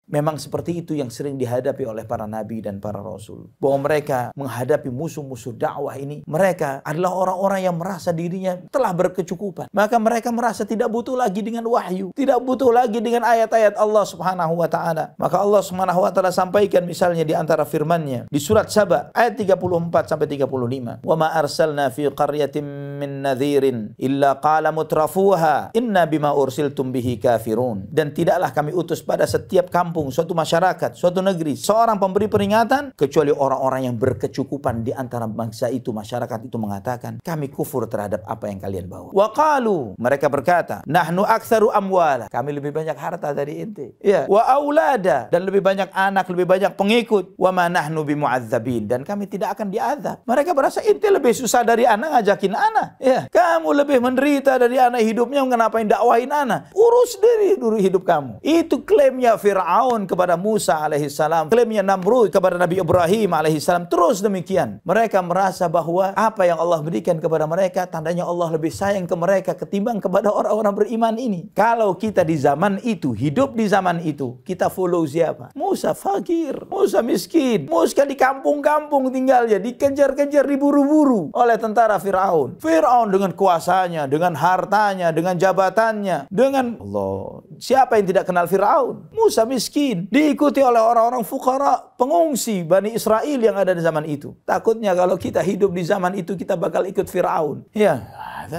Memang seperti itu yang sering dihadapi oleh para nabi dan para rasul. Bahwa mereka menghadapi musuh-musuh dakwah ini, mereka adalah orang-orang yang merasa dirinya telah berkecukupan. Maka mereka merasa tidak butuh lagi dengan wahyu, tidak butuh lagi dengan ayat-ayat Allah Subhanahu wa taala. Maka Allah Subhanahu wa taala sampaikan misalnya di antara firman-Nya di surat Saba ayat 34 sampai 35. Wa ma arsalna fi qaryatin min nadhirin illa qala mutrafuha inna bima ursiltum bihi kafirun. Dan tidaklah kami utus pada setiap kampung, suatu masyarakat, suatu negeri, seorang pemberi peringatan, kecuali orang-orang yang berkecukupan di antara bangsa itu, masyarakat itu mengatakan, kami kufur terhadap apa yang kalian bawa. Wa qalu, mereka berkata, nahnu aktsaru amwala, kami lebih banyak harta dari ente. Ya, wa aulada, dan lebih banyak anak, lebih banyak pengikut. Wa ma nahnu bimu'adzabin, dan kami tidak akan diazab. Mereka berasa ente lebih susah dari anak ngajakin anak. Ya, kamu lebih menderita dari anak hidupnya, kenapa dakwahin anak? Urus dulu hidup kamu. Itu klaimnya Fir'aun kepada Musa alaihissalam, klaimnya Namrud kepada Nabi Ibrahim alaihissalam. Terus demikian, mereka merasa bahwa apa yang Allah berikan kepada mereka, tandanya Allah lebih sayang ke mereka ketimbang kepada orang-orang beriman ini. Kalau kita di zaman itu, hidup di zaman itu, kita follow siapa? Musa fakir, Musa miskin, Musa di kampung-kampung tinggalnya, dikejar-kejar, diburu-buru oleh tentara Fir'aun. Fir'aun dengan kuasanya, dengan hartanya, dengan jabatannya, dengan Allah. Siapa yang tidak kenal Fir'aun? Musa miskin, diikuti oleh orang-orang fukara, pengungsi Bani Israel yang ada di zaman itu. Takutnya kalau kita hidup di zaman itu, kita bakal ikut Fir'aun. Ya,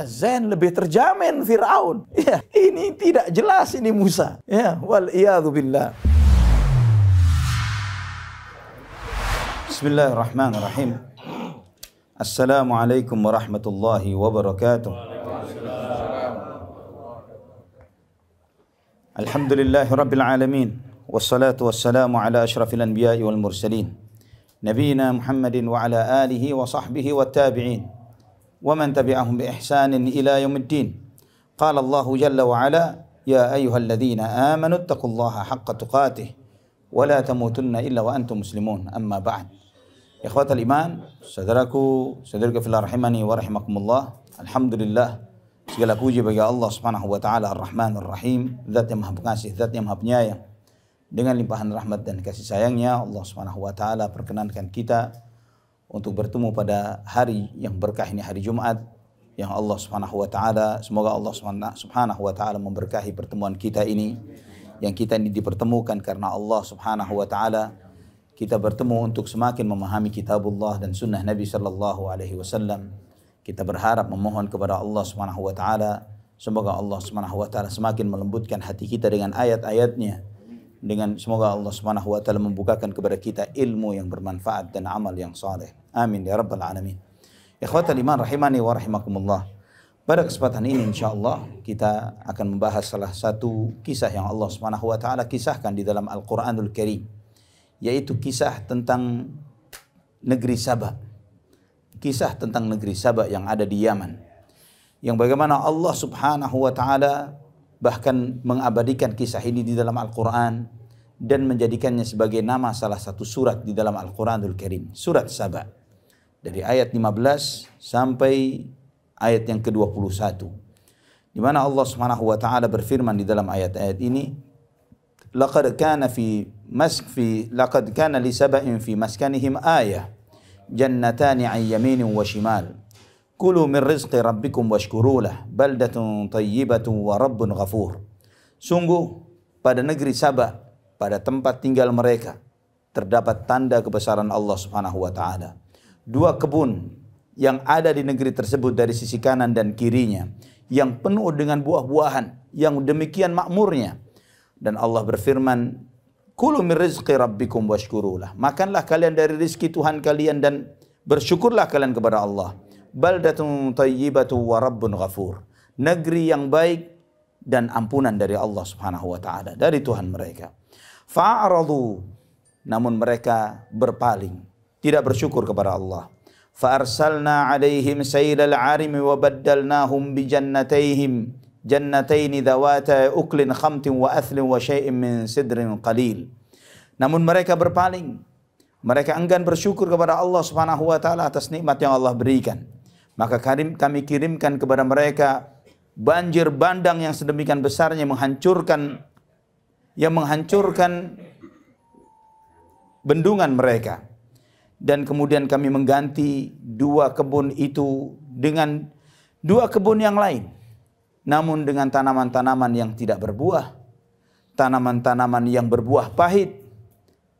Zen lebih terjamin Fir'aun. Ya, ini tidak jelas ini Musa. Ya, wal iyadzu billah. Bismillahirrahmanirrahim. Assalamualaikum warahmatullahi wabarakatuh. Alhamdulillahi rabbil alamin. Wassalatu wassalamu ala ashrafil anbiya'i wal mursalin. Nabiyina Muhammadin wa ala alihi wa sahbihi wa tabi'in. Wa man tabi'ahum bi ihsanin ila yaumiddin. Qala Allahu jalla wa ala, ya ayyuhalladzina amanu taqullaha haqqa tuqatih wa la tamutunna illa wa antum muslimun. Amma ba'd. Ikhwatal iman, saudaraku, saudaraku fillah rahimani wa rahimakumullah. Alhamdulillah, segala puji bagi Allah Subhanahu wa taala Ar-Rahman Ar-Rahim, Zat yang Maha Pengasih, Zat yang Maha Penyayang. Dengan limpahan rahmat dan kasih sayangnya, Allah Subhanahu wa taala perkenankan kita untuk bertemu pada hari yang berkah ini, hari Jumat, yang Allah Subhanahu wa taala, semoga Allah Subhanahu wa taala memberkahi pertemuan kita ini, yang kita ini dipertemukan karena Allah Subhanahu wa taala. Kita bertemu untuk semakin memahami kitabullah dan sunnah Nabi sallallahu alaihi wasallam. Kita berharap memohon kepada Allah Subhanahu wa taala, semoga Allah Subhanahu wa taala semakin melembutkan hati kita dengan ayat-ayatnya, dengan semoga Allah Subhanahu wa taala membukakan kepada kita ilmu yang bermanfaat dan amal yang saleh. Amin ya rabbal alamin. Ikhwatal iman rahimani wa rahimakumullah. Pada kesempatan ini insyaallah kita akan membahas salah satu kisah yang Allah Subhanahu wa taala kisahkan di dalam Al-Qur'anul Karim, yaitu kisah tentang negeri Saba. Kisah tentang negeri Saba yang ada di Yaman, yang bagaimana Allah Subhanahu wa taala bahkan mengabadikan kisah ini di dalam Al-Quran dan menjadikannya sebagai nama salah satu surat di dalam Al-Quranul Karim, surat Saba, dari ayat 15 sampai ayat yang ke-21, di mana Allah Subhanahu wa taala berfirman di dalam ayat-ayat ini, laqad kana li saba'in fi maskanihim ayah jannatani an yaminin wa shimal kulu min rizqi rabbikum washkurulah baldatun tayyibatun wa rabbun ghafur. Sungguh pada negeri Saba, pada tempat tinggal mereka, terdapat tanda kebesaran Allah Subhanahu wa taala. Dua kebun yang ada di negeri tersebut dari sisi kanan dan kirinya, yang penuh dengan buah-buahan, yang demikian makmurnya. Dan Allah berfirman, kulu min rizqi rabbikum washkurulah. Makanlah kalian dari rizki Tuhan kalian dan bersyukurlah kalian kepada Allah. Baldatun tayyibatu wa rabbun ghafur. Negeri yang baik dan ampunan dari Allah Subhanahu wa taala, dari Tuhan mereka. Fa'aradu, namun mereka berpaling, tidak bersyukur kepada Allah. Fa'arsalna 'alaihim saylal 'arimi wa baddalnahum bi jannatayhim jannataini dhawata uklin khamtin wa athlin wa syai'in min sidrin qalil. Namun mereka berpaling, mereka enggan bersyukur kepada Allah Subhanahu wa taala atas nikmat yang Allah berikan. Maka kami kirimkan kepada mereka banjir bandang yang sedemikian besarnya, yang menghancurkan bendungan mereka. Dan kemudian kami mengganti 2 kebun itu dengan 2 kebun yang lain, namun dengan tanaman-tanaman yang tidak berbuah, tanaman-tanaman yang berbuah pahit,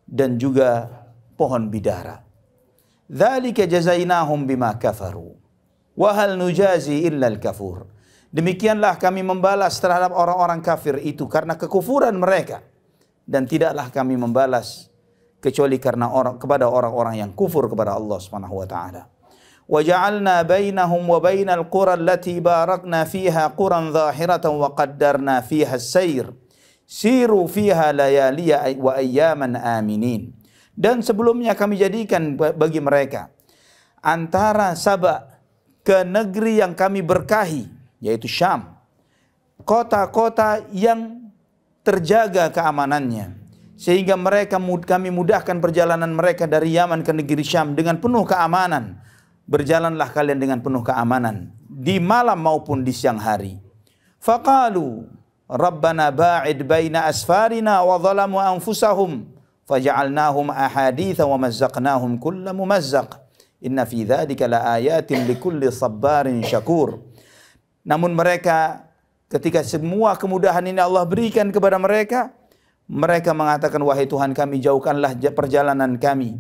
dan juga pohon bidara. Dzalika jazainahum bima kafaru wa hal nujazi illa al-kafur. Demikianlah kami membalas terhadap orang-orang kafir itu karena kekufuran mereka, dan tidaklah kami membalas kecuali karena kepada orang-orang yang kufur kepada Allah Subhanahu wa taala. Wa ja'alna bainahum wa bainal qura allati barakna fiha quran zahiratan wa qaddarna fiha as-sayr. Siru fiha layaliya wa ayyaman aminin. Dan sebelumnya kami jadikan bagi mereka antara Saba ke negeri yang kami berkahi, yaitu Syam, kota-kota yang terjaga keamanannya, sehingga kami mudahkan perjalanan mereka dari Yaman ke negeri Syam dengan penuh keamanan. Berjalanlah kalian dengan penuh keamanan di malam maupun di siang hari. Faqalu Rabbana ba'id baina asfarina wa zalamu anfusahum faja'alnahum ahaditha wa mazzaqnahum kulla mumazzaq. Inna fi dzalika laayatin likulli sabbarin syakur. Namun mereka, ketika semua kemudahan ini Allah berikan kepada mereka, mereka mengatakan, wahai Tuhan kami, jauhkanlah perjalanan kami.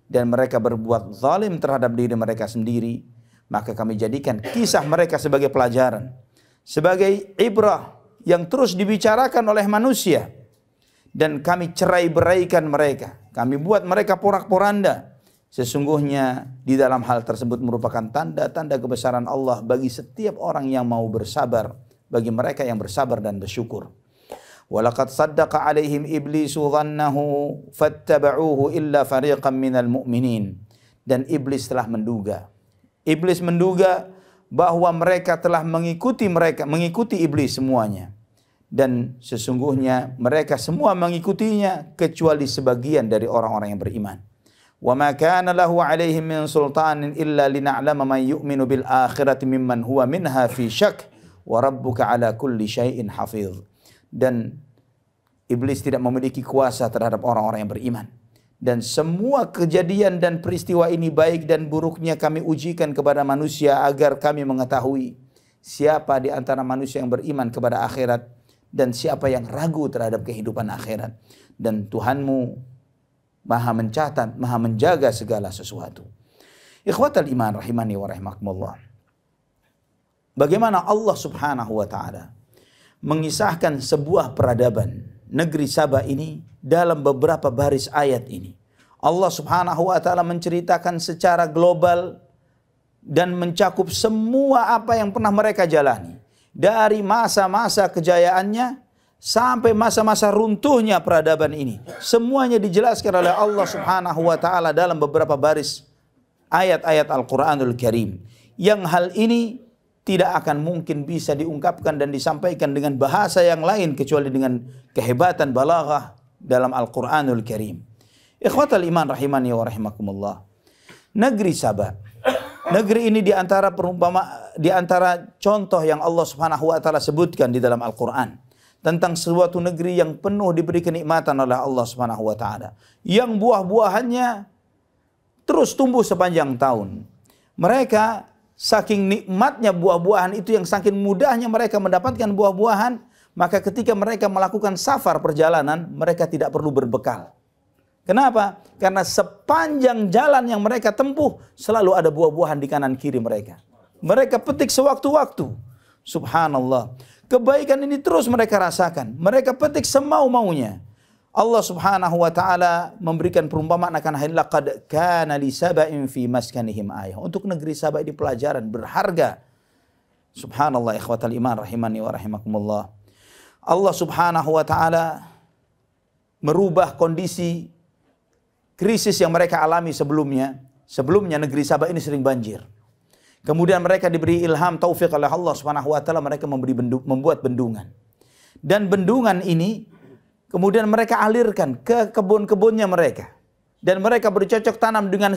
Dan mereka berbuat zalim terhadap diri mereka sendiri. Maka kami jadikan kisah mereka sebagai pelajaran, sebagai ibrah yang terus dibicarakan oleh manusia. Dan kami cerai-beraikan mereka, kami buat mereka porak-poranda. Sesungguhnya di dalam hal tersebut merupakan tanda-tanda kebesaran Allah bagi setiap orang yang mau bersabar, bagi mereka yang bersabar dan bersyukur. Walaqad saddaqa alaihim iblisu dhannahu fattaba'uhu illa fariqan minal mu'minin. Dan iblis telah menduga. Iblis menduga bahwa mereka telah mengikuti iblis semuanya. Dan sesungguhnya mereka semua mengikutinya kecuali sebagian dari orang-orang yang beriman. Wa ma kana lahu alaihim min sultanin illa lina'lama man yu'minu bil akhirati mimman huwa minha fi syak wa rabbuka ala kulli syai'in hafidh. Dan iblis tidak memiliki kuasa terhadap orang-orang yang beriman. Dan semua kejadian dan peristiwa ini baik dan buruknya kami ujikan kepada manusia agar kami mengetahui siapa di antara manusia yang beriman kepada akhirat dan siapa yang ragu terhadap kehidupan akhirat. Dan Tuhanmu Maha mencatat, Maha menjaga segala sesuatu. Ikhwatal iman rahimani wa rahimakumullah. Bagaimana Allah Subhanahu wa taala mengisahkan sebuah peradaban negeri Saba ini dalam beberapa baris ayat ini. Allah Subhanahu wa taala menceritakan secara global dan mencakup semua apa yang pernah mereka jalani. Dari masa-masa kejayaannya sampai masa-masa runtuhnya peradaban ini. Semuanya dijelaskan oleh Allah Subhanahu wa taala dalam beberapa baris ayat-ayat Al-Qur'anul Karim. Yang hal ini tidak akan mungkin bisa diungkapkan dan disampaikan dengan bahasa yang lain kecuali dengan kehebatan balaghah dalam Al-Qur'anul Karim. Ikhwatal iman rahimani wa rahimakumullah. Negeri Saba. Negeri ini di antara contoh yang Allah Subhanahu wa taala sebutkan di dalam Al-Qur'an tentang suatu negeri yang penuh diberi kenikmatan oleh Allah Subhanahu wa taala, yang buah-buahannya terus tumbuh sepanjang tahun. Mereka saking nikmatnya buah-buahan itu, yang saking mudahnya mereka mendapatkan buah-buahan, maka ketika mereka melakukan safar perjalanan, mereka tidak perlu berbekal. Kenapa? Karena sepanjang jalan yang mereka tempuh, selalu ada buah-buahan di kanan kiri mereka. Mereka petik sewaktu-waktu. Subhanallah. Kebaikan ini terus mereka rasakan. Mereka petik semau-maunya. Allah Subhanahu wa taala memberikan perumpamaan akan hal laqad kana li saba'in fi maskanihim ayah. Untuk negeri Saba ini pelajaran berharga. Subhanallah ikhwatal iman rahimani wa rahimakumullah. Allah Subhanahu wa taala merubah kondisi krisis yang mereka alami sebelumnya. Sebelumnya negeri Saba ini sering banjir. Kemudian mereka diberi ilham taufik oleh Allah Subhanahu wa taala, mereka membuat bendungan. Dan bendungan ini kemudian mereka alirkan ke kebun-kebunnya mereka. Dan mereka bercocok tanam dengan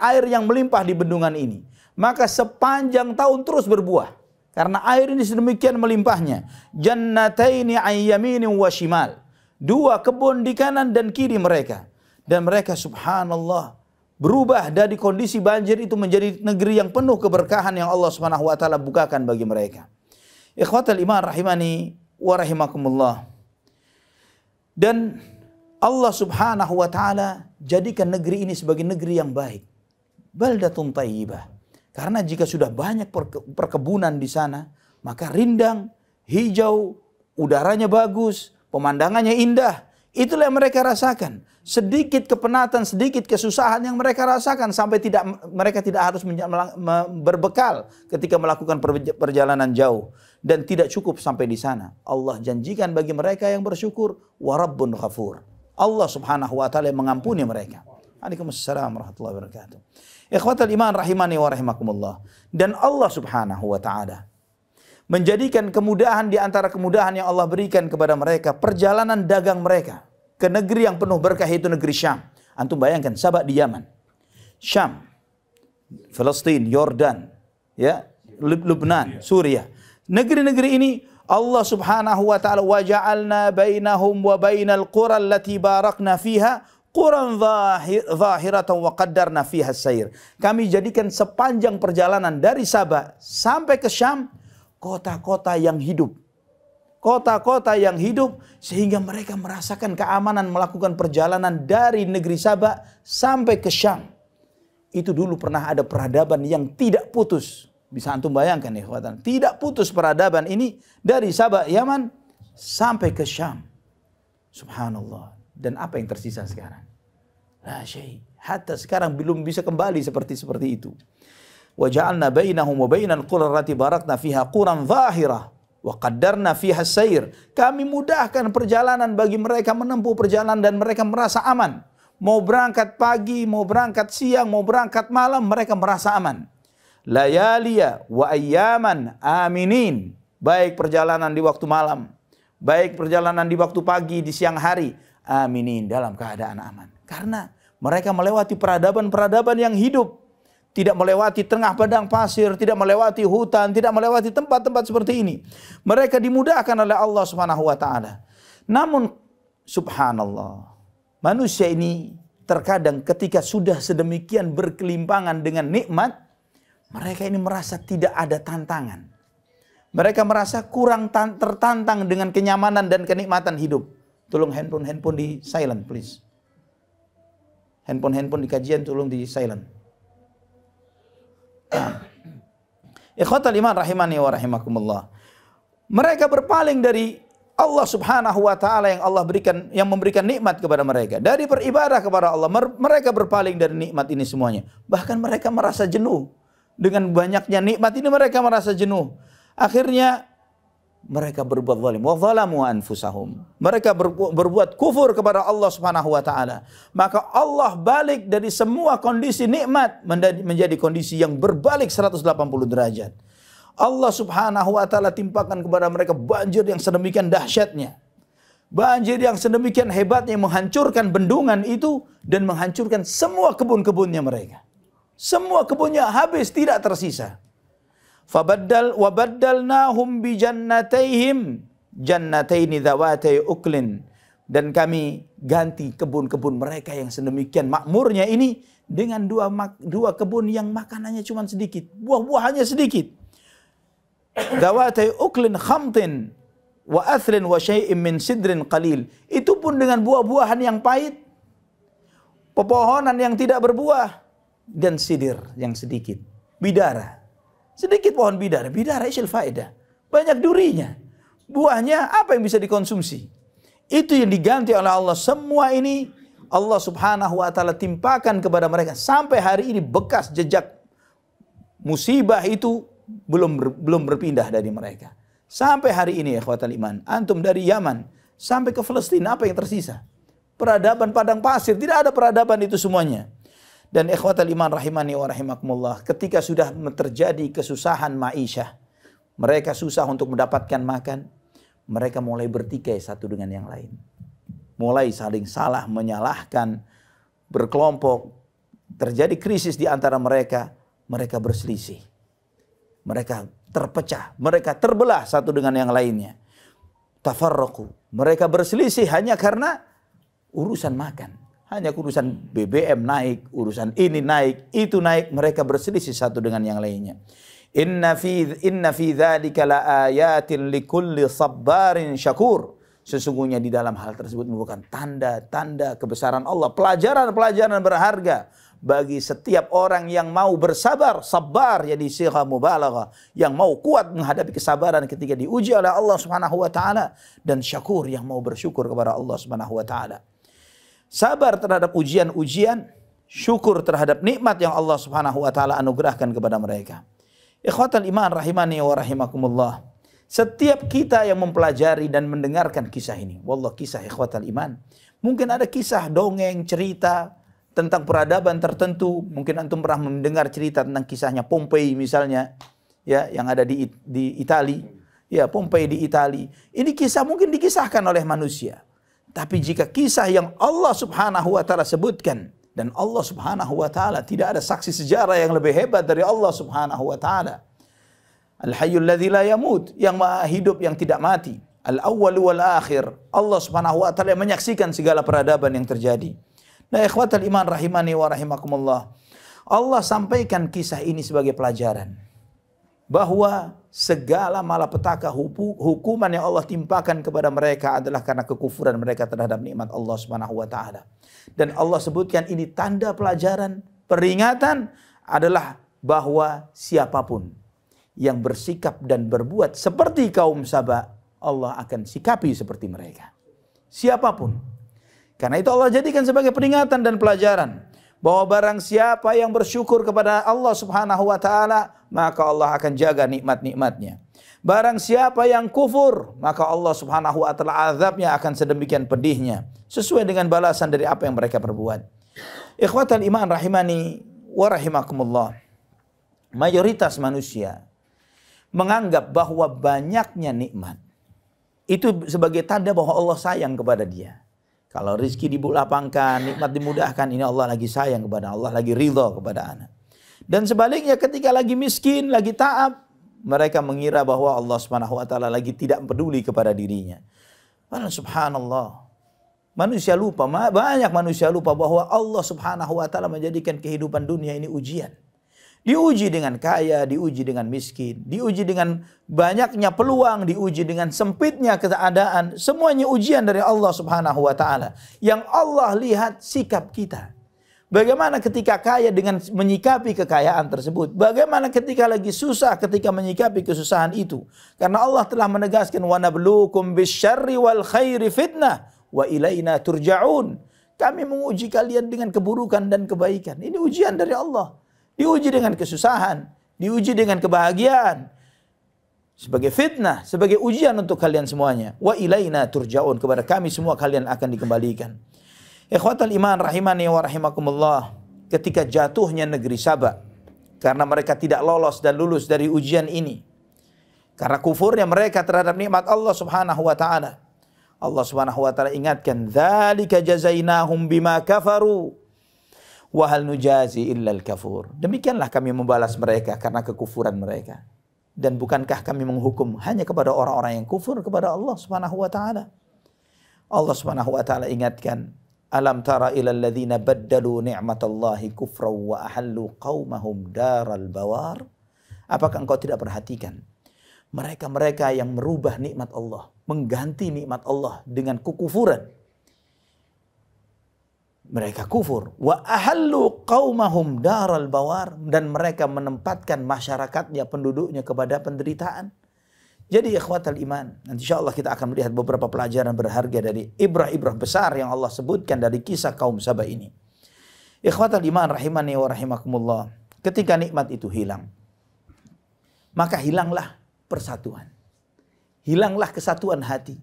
air yang melimpah di bendungan ini. Maka sepanjang tahun terus berbuah. Karena air ini sedemikian melimpahnya. Jannataini an yaminin wa shimal. 2 kebun di kanan dan kiri mereka. Dan mereka subhanallah berubah dari kondisi banjir itu menjadi negeri yang penuh keberkahan yang Allah Subhanahu wa taala bukakan bagi mereka. Ikhwatal iman rahimani wa rahimakumullah. Dan Allah Subhanahu wa taala jadikan negeri ini sebagai negeri yang baik. Baldatun thayyibah. Karena jika sudah banyak perkebunan di sana, maka rindang, hijau, udaranya bagus, pemandangannya indah. Itulah yang mereka rasakan. Sedikit kepenatan, sedikit kesusahan yang mereka rasakan sampai mereka tidak harus berbekal ketika melakukan perjalanan jauh, dan tidak cukup sampai di sana. Allah janjikan bagi mereka yang bersyukur, wa rabbun ghafur. Allah Subhanahu wa taala mengampuni mereka. Waalaikumsalam warahmatullahi wabarakatuh. Ikhwatal iman rahimani wa rahimakumullah. Dan Allah Subhanahu wa taala menjadikan kemudahan di antara kemudahan yang Allah berikan kepada mereka, perjalanan dagang mereka ke negeri yang penuh berkah, itu negeri Syam. Antum bayangkan, Sabak di Yaman, Syam, Palestina, Yordan, ya, Lebanon, Suriah. Negeri-negeri ini Allah Subhanahu wa taala waja'alna bainahum wa bainal qura allati barakna fiha quran zahiratan wa qaddarna fiha as-sayr. Kami jadikan sepanjang perjalanan dari Sabak sampai ke Syam kota-kota yang hidup. Kota-kota yang hidup sehingga mereka merasakan keamanan melakukan perjalanan dari negeri Sabak sampai ke Syam. Itu dulu pernah ada peradaban yang tidak putus. Bisa antum bayangkan ya, tidak putus peradaban ini dari Sabak Yaman sampai ke Syam. Subhanallah. Dan apa yang tersisa sekarang? La syai'. Hatta sekarang belum bisa kembali seperti itu. Wa ja'alna bainahum wa bainal qura allati barakna fiha quran zahirah wa qaddarna fiha as-sayr. Kami mudahkan perjalanan bagi mereka menempuh perjalanan dan mereka merasa aman. Mau berangkat pagi, mau berangkat siang, mau berangkat malam, mereka merasa aman. Layaliya wa ayyaman aminin. Baik perjalanan di waktu malam, baik perjalanan di waktu pagi, di siang hari, aminin, dalam keadaan aman. Karena mereka melewati peradaban-peradaban yang hidup. Tidak melewati tengah padang pasir, tidak melewati hutan, tidak melewati tempat-tempat seperti ini. Mereka dimudahkan oleh Allah Subhanahu wa taala. Namun subhanallah, manusia ini terkadang ketika sudah sedemikian berkelimpangan dengan nikmat, mereka ini merasa tidak ada tantangan. Mereka merasa kurang tertantang dengan kenyamanan dan kenikmatan hidup. Tolong handphone di silent please. Handphone di kajian tolong di silent. Ikhwatal iman rahimani wa rahimakumullah. Mereka berpaling dari Allah Subhanahu wa taala yang memberikan nikmat kepada mereka. Dari beribadah kepada Allah, mereka berpaling dari nikmat ini semuanya. Bahkan mereka merasa jenuh. Dengan banyaknya nikmat ini mereka merasa jenuh. Akhirnya mereka berbuat zalim. Wa zalamu anfusahum. Mereka berbuat kufur kepada Allah Subhanahu wa taala. Maka Allah balik dari semua kondisi nikmat menjadi kondisi yang berbalik 180 derajat. Allah Subhanahu wa taala timpakan kepada mereka banjir yang sedemikian dahsyatnya. Banjir yang sedemikian hebatnya yang menghancurkan bendungan itu dan menghancurkan semua kebun-kebunnya mereka. Semua kebunnya habis, tidak tersisa. Wabaddalnahum bi jannatayhim jannataini dzawatay uklin, dan kami ganti kebun-kebun mereka yang sedemikian makmurnya ini dengan dua kebun yang makanannya cuma sedikit, buah-buahannya sedikit. Dzawatay uklin khamtin wa athlin wa syai'in min sidrin qalil. Itu pun dengan buah-buahan yang pahit, pepohonan yang tidak berbuah, dan sidir yang sedikit, bidara. Sedikit pohon bidara, isyil faedah. Banyak durinya. Buahnya apa yang bisa dikonsumsi? Itu yang diganti oleh Allah. Semua ini Allah Subhanahu wa taala timpakan kepada mereka. Sampai hari ini bekas jejak musibah itu belum berpindah dari mereka. Sampai hari ini ya ikhwatal iman. Antum dari Yaman sampai ke Palestina, apa yang tersisa? Peradaban padang pasir, tidak ada peradaban itu semuanya. Dan ikhwatal iman rahimani wa rahimakumullah, ketika sudah terjadi kesusahan ma'isyah, mereka susah untuk mendapatkan makan, mereka mulai bertikai satu dengan yang lain. Mulai saling salah menyalahkan, berkelompok, terjadi krisis di antara mereka, mereka berselisih. Mereka terpecah, mereka terbelah satu dengan yang lainnya. Tafarraqu, mereka berselisih hanya karena urusan makan. Hanya urusan BBM naik, urusan ini naik, itu naik, mereka berselisih satu dengan yang lainnya. Inna fi dzalika laayatin likulli sabbarin syakur. Sesungguhnya di dalam hal tersebut merupakan tanda-tanda kebesaran Allah, pelajaran-pelajaran berharga bagi setiap orang yang mau bersabar, sabar jadi sigha mubalaghah, yang mau kuat menghadapi kesabaran ketika diuji oleh Allah Subhanahu wa taala, dan syakur yang mau bersyukur kepada Allah Subhanahu wa taala. Sabar terhadap ujian-ujian, syukur terhadap nikmat yang Allah Subhanahu wa taala anugerahkan kepada mereka. Ikhwatal iman rahimani wa rahimakumullah. Setiap kita yang mempelajari dan mendengarkan kisah ini, wallah kisah ikhwatal iman, mungkin ada kisah dongeng, cerita tentang peradaban tertentu. Mungkin antum pernah mendengar cerita tentang kisahnya Pompei misalnya, ya, yang ada di Itali. Ya, Pompei di Itali. Ini kisah mungkin dikisahkan oleh manusia. Tapi jika kisah yang Allah Subhanahu wa taala sebutkan, dan Allah Subhanahu wa taala tidak ada saksi sejarah yang lebih hebat dari Allah Subhanahu wa taala. Al-Hayyul ladzi la yamut, yang maha hidup yang tidak mati. Al-Awwal wal Akhir, Allah Subhanahu wa taala yang menyaksikan segala peradaban yang terjadi. Nah, ikhwatal iman rahimani wa rahimakumullah. Allah sampaikan kisah ini sebagai pelajaran bahwa segala malapetaka hukuman yang Allah timpakan kepada mereka adalah karena kekufuran mereka terhadap nikmat Allah Subhanahu wa taala. Dan Allah sebutkan ini tanda pelajaran, peringatan adalah bahwa siapapun yang bersikap dan berbuat seperti kaum Saba, Allah akan sikapi seperti mereka. Siapapun. Karena itu Allah jadikan sebagai peringatan dan pelajaran bahwa barang siapa yang bersyukur kepada Allah Subhanahu wa taala, maka Allah akan jaga nikmat-nikmatnya. Barang siapa yang kufur, maka Allah Subhanahu wa taala azabnya akan sedemikian pedihnya, sesuai dengan balasan dari apa yang mereka perbuat. Ikhwatal iman rahimani wa rahimakumullah. Mayoritas manusia menganggap bahwa banyaknya nikmat itu sebagai tanda bahwa Allah sayang kepada dia. Kalau rezeki dilapangkan, nikmat dimudahkan, ini Allah lagi sayang kepada, Allah lagi ridha kepada anak. Dan sebaliknya ketika lagi miskin, lagi taab, mereka mengira bahwa Allah Subhanahu wa taala lagi tidak peduli kepada dirinya. Subhanallah. Manusia lupa, banyak manusia lupa bahwa Allah Subhanahu wa taala menjadikan kehidupan dunia ini ujian. Diuji dengan kaya, diuji dengan miskin, diuji dengan banyaknya peluang, diuji dengan sempitnya keadaan. Semuanya ujian dari Allah Subhanahu wa taala. Yang Allah lihat sikap kita. Bagaimana ketika kaya dengan menyikapi kekayaan tersebut? Bagaimana ketika lagi susah ketika menyikapi kesusahan itu? Karena Allah telah menegaskan wa nabluukum bisyarri wal khairi fitnah wa ilaina turja'un. Kami menguji kalian dengan keburukan dan kebaikan. Ini ujian dari Allah. Diuji dengan kesusahan, diuji dengan kebahagiaan. Sebagai fitnah, sebagai ujian untuk kalian semuanya. Wa ilaina turja'un, kepada kami semua kalian akan dikembalikan. Ikhwatal iman rahimani wa rahimakumullah. Ketika jatuhnya negeri Saba, karena mereka tidak lolos dan lulus dari ujian ini, karena kufurnya mereka terhadap nikmat Allah Subhanahu wa taala, Allah Subhanahu wa taala ingatkan, dzalika jazainahum bima kafaru wa hal nujazi illal kafur. Demikianlah kami membalas mereka karena kekufuran mereka. Dan bukankah kami menghukum hanya kepada orang-orang yang kufur kepada Allah Subhanahu wa taala? Allah Subhanahu wa taala ingatkan, alam tara ilal ladzina baddalu ni'matallahi kufran wa ahallu qaumahum daral bawar? Apakah engkau tidak perhatikan mereka-mereka yang merubah nikmat Allah, mengganti nikmat Allah dengan kekufuran? Mereka kufur. Wa ahallu qaumahum daral bawar, dan mereka menempatkan masyarakatnya, penduduknya kepada penderitaan. Jadi ikhwatal iman, nanti insyaallah kita akan melihat beberapa pelajaran berharga dari ibrah-ibrah besar yang Allah sebutkan dari kisah kaum Saba ini. Ikhwatal iman rahimani wa rahimakumullah. Ketika nikmat itu hilang, maka hilanglah persatuan. Hilanglah kesatuan hati.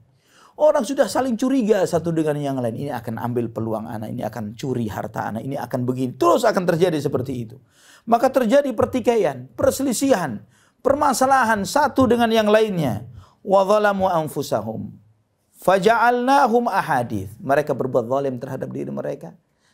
Orang sudah saling curiga satu dengan yang lain. Ini akan ambil peluang anak, ini akan curi harta anak, ini akan begini. Terus akan terjadi seperti itu. Maka terjadi pertikaian, perselisihan, permasalahan satu dengan yang lainnya. Wa zalamu anfusahum faja'alnahum ahadits. Mereka berbuat zalim terhadap diri mereka.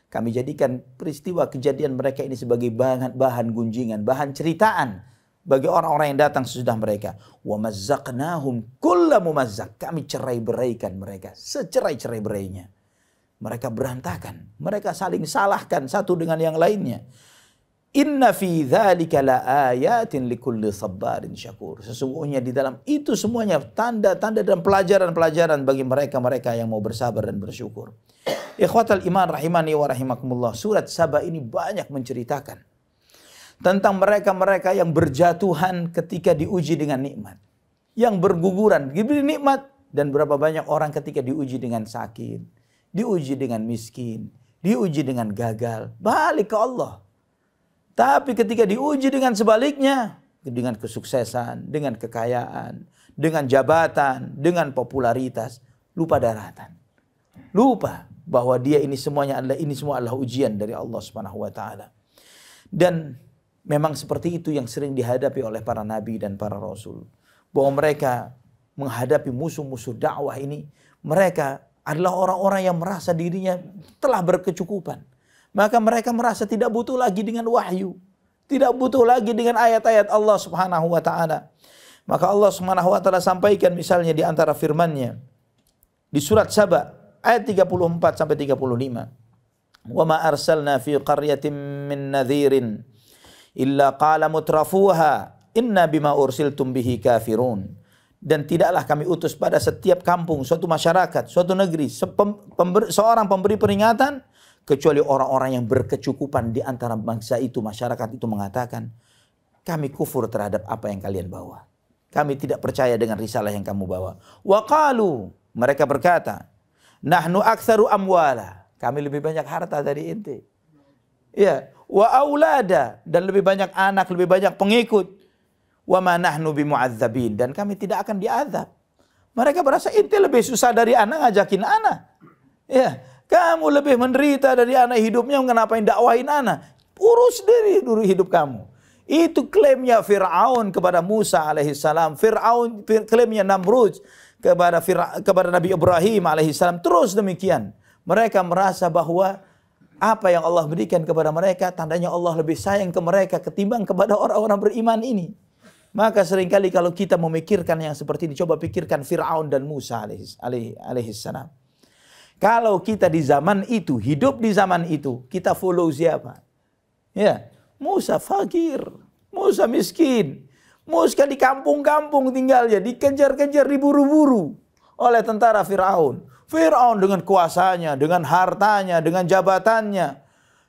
Kami jadikan peristiwa kejadian mereka ini sebagai bahan gunjingan, bahan ceritaan bagi orang-orang yang datang sesudah mereka. Wa mazzaqnahum kulla mumazzaq. Kami cerai-beraikan mereka secerai-cerai-berainya. Mereka berantakan. Mereka saling salahkan satu dengan yang lainnya. Inna fi dzalika laayatin likulli sabarin syakur. Sesungguhnya di dalam itu semuanya tanda-tanda dan pelajaran-pelajaran bagi mereka-mereka yang mau bersabar dan bersyukur. Ikhwatal iman rahimani wa rahimakumullah. Surat Saba ini banyak menceritakan tentang mereka-mereka yang berjatuhan ketika diuji dengan nikmat. Yang berguguran, diberi nikmat. Dan berapa banyak orang ketika diuji dengan sakit, diuji dengan miskin, diuji dengan gagal, balik ke Allah. Tapi ketika diuji dengan sebaliknya, dengan kesuksesan, dengan kekayaan, dengan jabatan, dengan popularitas, lupa daratan. Lupa bahwa dia ini semua adalah ujian dari Allah Subhanahu wa taala. Dan memang seperti itu yang sering dihadapi oleh para nabi dan para rasul. Bahwa mereka menghadapi musuh-musuh dakwah ini, mereka adalah orang-orang yang merasa dirinya telah berkecukupan. Maka mereka merasa tidak butuh lagi dengan wahyu, tidak butuh lagi dengan ayat-ayat Allah Subhanahu wa taala. Maka Allah Subhanahu wa taala sampaikan misalnya di antara firman-Nya di surat Saba ayat 34 sampai 35. Wa ma arsalna fi qaryatin min nadhirin illa qala mutrafuha inna bima ursiltum bihi kafirun. Dan tidaklah kami utus pada setiap kampung, suatu masyarakat, suatu negeri, seorang pemberi peringatan, kecuali orang-orang yang berkecukupan di antara bangsa itu, masyarakat itu mengatakan, kami kufur terhadap apa yang kalian bawa. Kami tidak percaya dengan risalah yang kamu bawa. Wa qalu, mereka berkata, nahnu aktsaru amwala, kami lebih banyak harta dari ente. Ya, wa aulada, dan lebih banyak anak, lebih banyak pengikut. Wa ma nahnu bimu'adzabin, dan kami tidak akan diazab. Mereka berasa ente lebih susah dari anak, ngajakin anak. Ya, kamu lebih menderita dari anak hidupnya, ngapain dakwahin anak? Urus dulu hidup kamu. Itu klaimnya Fir'aun kepada Musa alaihissalam. Fir'aun klaimnya Namrud kepada Nabi Ibrahim alaihissalam. Terus demikian. Mereka merasa bahwa apa yang Allah berikan kepada mereka, tandanya Allah lebih sayang ke mereka ketimbang kepada orang-orang beriman ini. Maka seringkali kalau kita memikirkan yang seperti ini, coba pikirkan Fir'aun dan Musa alaihissalam. Kalau kita di zaman itu, hidup di zaman itu, kita follow siapa? Ya, Musa fakir, Musa miskin, Musa di kampung-kampung tinggalnya, dikejar-kejar, diburu-buru oleh tentara Fir'aun. Fir'aun dengan kuasanya, dengan hartanya, dengan jabatannya,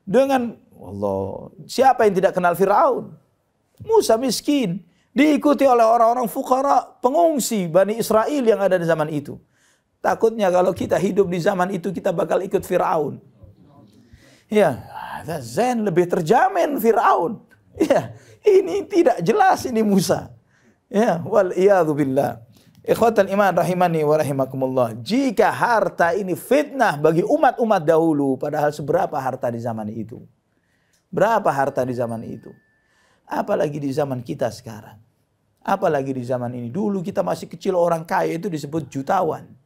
dengan Allah. Siapa yang tidak kenal Fir'aun? Musa miskin, diikuti oleh orang-orang fuqara, pengungsi Bani Israel yang ada di zaman itu. Takutnya kalau kita hidup di zaman itu, kita bakal ikut Fir'aun. Ya, Zain lebih terjamin Fir'aun. Ya, ini tidak jelas ini Musa. Ya, wal iyadzu billah. Ikhwatal iman rahimani wa rahimakumullah. Jika harta ini fitnah bagi umat-umat dahulu, padahal seberapa harta di zaman itu? Berapa harta di zaman itu? Apalagi di zaman kita sekarang. Apalagi di zaman ini. Dulu kita masih kecil, orang kaya itu disebut jutawan.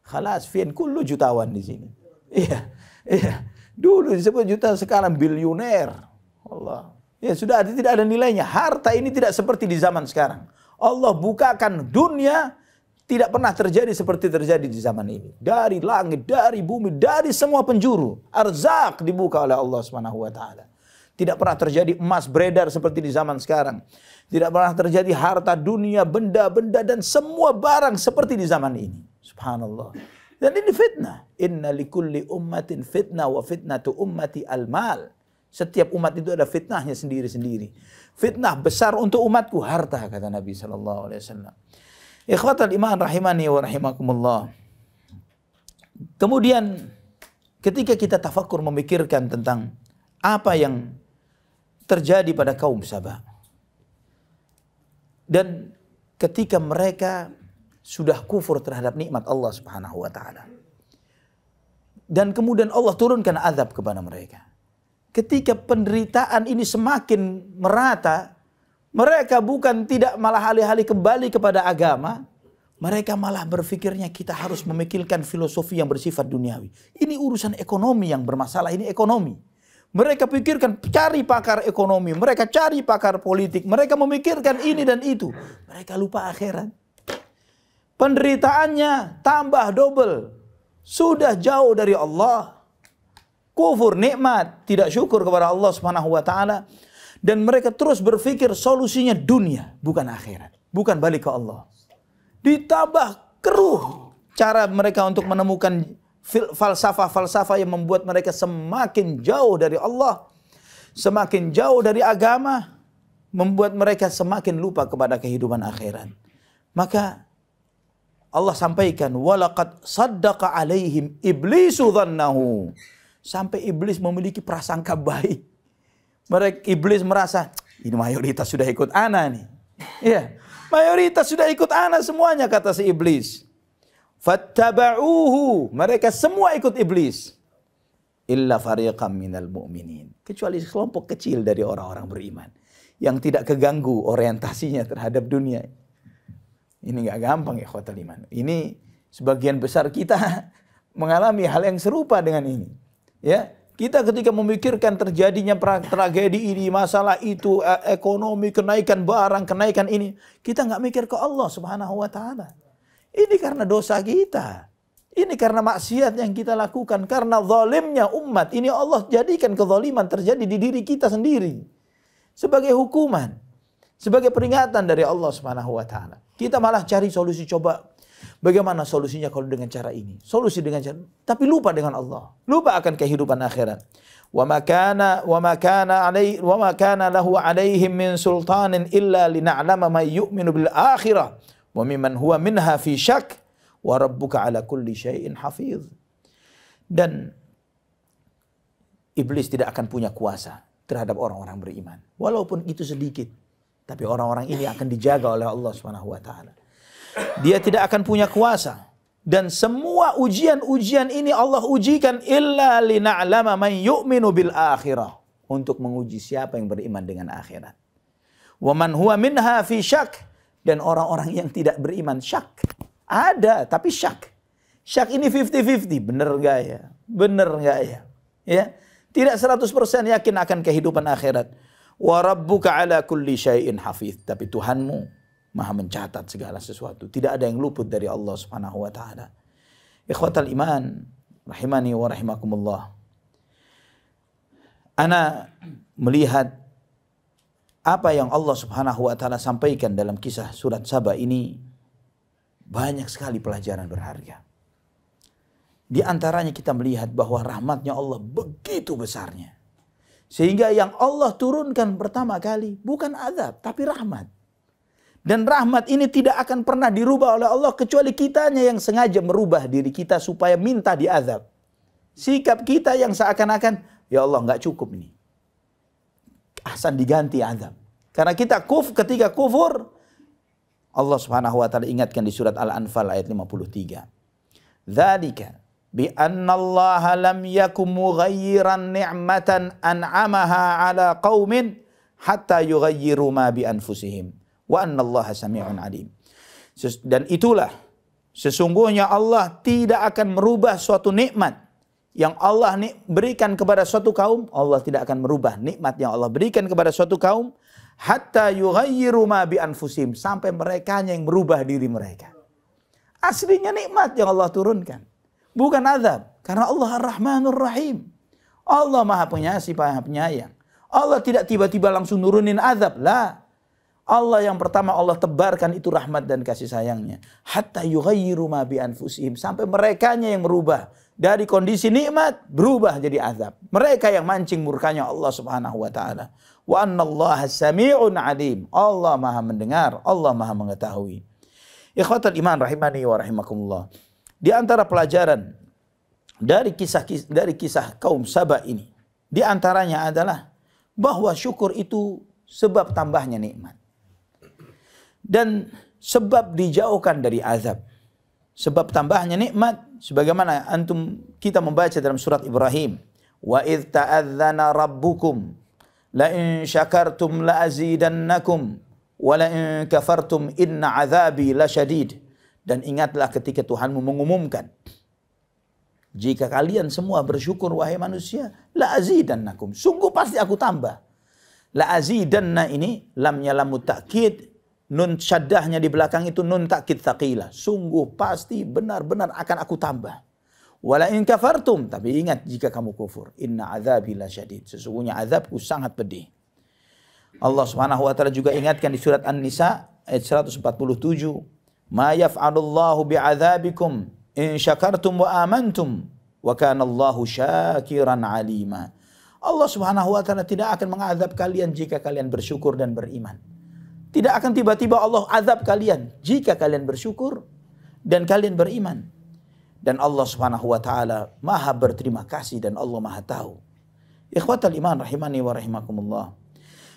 Khalas, fian kullu jutawan di sini. Iya, iya. Dulu disebut jutawan, sekarang bilioner. Allah. Ya sudah tidak ada nilainya. Harta ini tidak seperti di zaman sekarang. Allah bukakan dunia, tidak pernah terjadi seperti terjadi di zaman ini. Dari langit, dari bumi, dari semua penjuru. Arzak dibuka oleh Allah Subhanahu wa taala. Tidak pernah terjadi emas beredar seperti di zaman sekarang. Tidak pernah terjadi harta dunia, benda-benda dan semua barang seperti di zaman ini. Subhanallah. Dan ini fitnah. Inna likulli ummatin fitnah wa fitnatu ummati al-mal. Setiap umat itu ada fitnahnya sendiri-sendiri. Fitnah besar untuk umatku harta, kata Nabi SAW. Ikhwatal iman rahimani wa rahimakumullah. Kemudian ketika kita tafakkur memikirkan tentang apa yang terjadi pada kaum Saba. Dan ketika mereka sudah kufur terhadap nikmat Allah Subhanahu wa taala. Dan kemudian Allah turunkan azab kepada mereka. Ketika penderitaan ini semakin merata, mereka bukan tidak malah alih-alih kembali kepada agama, mereka malah berpikirnya kita harus memikirkan filosofi yang bersifat duniawi. Ini urusan ekonomi yang bermasalah, ini ekonomi. Mereka pikirkan cari pakar ekonomi, mereka cari pakar politik, mereka memikirkan ini dan itu. Mereka lupa akhirat. Penderitaannya tambah double. Sudah jauh dari Allah. kufur nikmat, tidak syukur kepada Allah Subhanahu wa taala, dan mereka terus berpikir solusinya dunia, bukan akhirat, bukan balik ke Allah. Ditambah keruh cara mereka untuk menemukan falsafah-falsafah yang membuat mereka semakin jauh dari Allah, semakin jauh dari agama, membuat mereka semakin lupa kepada kehidupan akhirat. Maka Allah sampaikan, walaqad saddaqa alaihim iblisu dhannahu. Sampai iblis memiliki prasangka baik. Iblis merasa, ini mayoritas sudah ikut ana nih. Ya, mayoritas sudah ikut ana semuanya, kata si iblis. Fattaba'uhu, mereka semua ikut iblis. Illa fariqam minal mu'minin. Kecuali kelompok kecil dari orang-orang beriman yang tidak keganggu orientasinya terhadap dunia. Ini nggak gampang ya ikhwatal iman. Ini sebagian besar kita mengalami hal yang serupa dengan ini. Ya, kita ketika memikirkan terjadinya tragedi ini, masalah itu, ekonomi, kenaikan barang, kenaikan ini, kita nggak mikir ke Allah Subhanahu wa taala. Ini karena dosa kita. Ini karena maksiat yang kita lakukan, karena zalimnya umat. Ini Allah jadikan kezaliman terjadi di diri kita sendiri sebagai hukuman, sebagai peringatan dari Allah Subhanahu wa taala. Kita malah cari solusi, coba bagaimana solusinya kalau dengan cara ini, solusi dengan cara, tapi lupa dengan Allah, lupa akan kehidupan akhirat. Wa ma kana lahu alaihim min sultanin illa lina'lama man yu'minu bil akhirah wa mimman huwa minha fi syak wa rabbuka ala kulli syai'in hafiz. Dan iblis tidak akan punya kuasa terhadap orang-orang beriman, walaupun itu sedikit. Tapi orang-orang ini akan dijaga oleh Allah Subhanahu wa taala. Dia tidak akan punya kuasa. Dan semua ujian-ujian ini Allah ujikan illa lina'lama man yu'minu bil akhirah. Untuk menguji siapa yang beriman dengan akhirat. Wa man huwa minha fi syak. Dan orang-orang yang tidak beriman syak. Ada tapi syak. Syak ini 50-50. Benar enggak ya? Benar enggak ya? Ya. Tidak 100% yakin akan kehidupan akhirat. Wa rabbuka ala kulli syai'in hafiz. Tapi Tuhanmu Maha mencatat segala sesuatu. Tidak ada yang luput dari Allah Subhanahu wa taala. Ikhwatal iman, rahimani wa rahimakumullah. Ana melihat apa yang Allah Subhanahu wa taala sampaikan dalam kisah surat Saba ini, banyak sekali pelajaran berharga. Di antaranya kita melihat bahwa rahmatnya Allah begitu besarnya. Sehingga yang Allah turunkan pertama kali bukan azab, tapi rahmat. Dan rahmat ini tidak akan pernah dirubah oleh Allah kecuali kitanya yang sengaja merubah diri kita supaya minta diazab. Sikap kita yang seakan-akan, ya Allah nggak cukup ini. Ahsan diganti azab. Karena kita ketika kufur, Allah Subhanahu wa taala ingatkan di surat Al-Anfal ayat 53. Dzalika bi anna Allah lam yakum mughayyiran ni'matan an'amaha ala qaumin hatta yughayyiru ma bi anfusihim wa anna Allah sami'un alim. Dan itulah sesungguhnya Allah tidak akan merubah suatu nikmat yang Allah berikan kepada suatu kaum. Allah tidak akan merubah nikmat yang Allah berikan kepada suatu kaum hatta yughayyiru ma bi anfusihim, sampai merekanya yang merubah diri mereka. Aslinya nikmat yang Allah turunkan, bukan azab. Karena Allah Ar-Rahmanur Rahim. Allah Maha Pengasih, Maha Penyayang. Allah tidak tiba-tiba langsung nurunin azab. Lah. Allah yang pertama Allah tebarkan itu rahmat dan kasih sayangnya. Hatta yughayyiru ma bi anfusihim, sampai merekanya yang merubah. Dari kondisi nikmat berubah jadi azab. Mereka yang mancing murkanya Allah Subhanahu wa taala. Wa annallaha sami'un alim. Allah Maha mendengar, Allah Maha mengetahui. Ikhwatul iman rahimani wa rahimakumullah. Di antara pelajaran dari kisah kaum Saba ini, di antaranya adalah bahwa syukur itu sebab tambahnya nikmat dan sebab dijauhkan dari azab. Sebab tambahnya nikmat sebagaimana kita membaca dalam surat Ibrahim, wa idz ta'adzana rabbukum la in syakartum la azidannakum wa la in kafartum inna azabi lasyadid. Dan ingatlah ketika Tuhanmu mengumumkan, jika kalian semua bersyukur wahai manusia, la azidannakum, sungguh pasti aku tambah. La azidanna ini lamnya lamu takkid, nun syaddahnya di belakang itu nun takkid tsaqilah. Sungguh pasti benar-benar akan aku tambah. Wala in kafartum, tapi ingat jika kamu kufur, inna azabi lasyadid, sesungguhnya azabku sangat pedih. Allah Subhanahu wa taala juga ingatkan di surat An-Nisa ayat 147, "Ma yaf'alullahu bi'adzabikum in syakartum wa amantum wa kana Allahu syakiran alima." Allah Subhanahu wa taala tidak akan mengazab kalian jika kalian bersyukur dan beriman. Tidak akan tiba-tiba Allah azab kalian jika kalian bersyukur dan kalian beriman. Dan Allah Subhanahu wa taala Maha berterima kasih dan Allah Maha tahu. Ikhwatal iman rahimani wa rahimakumullah.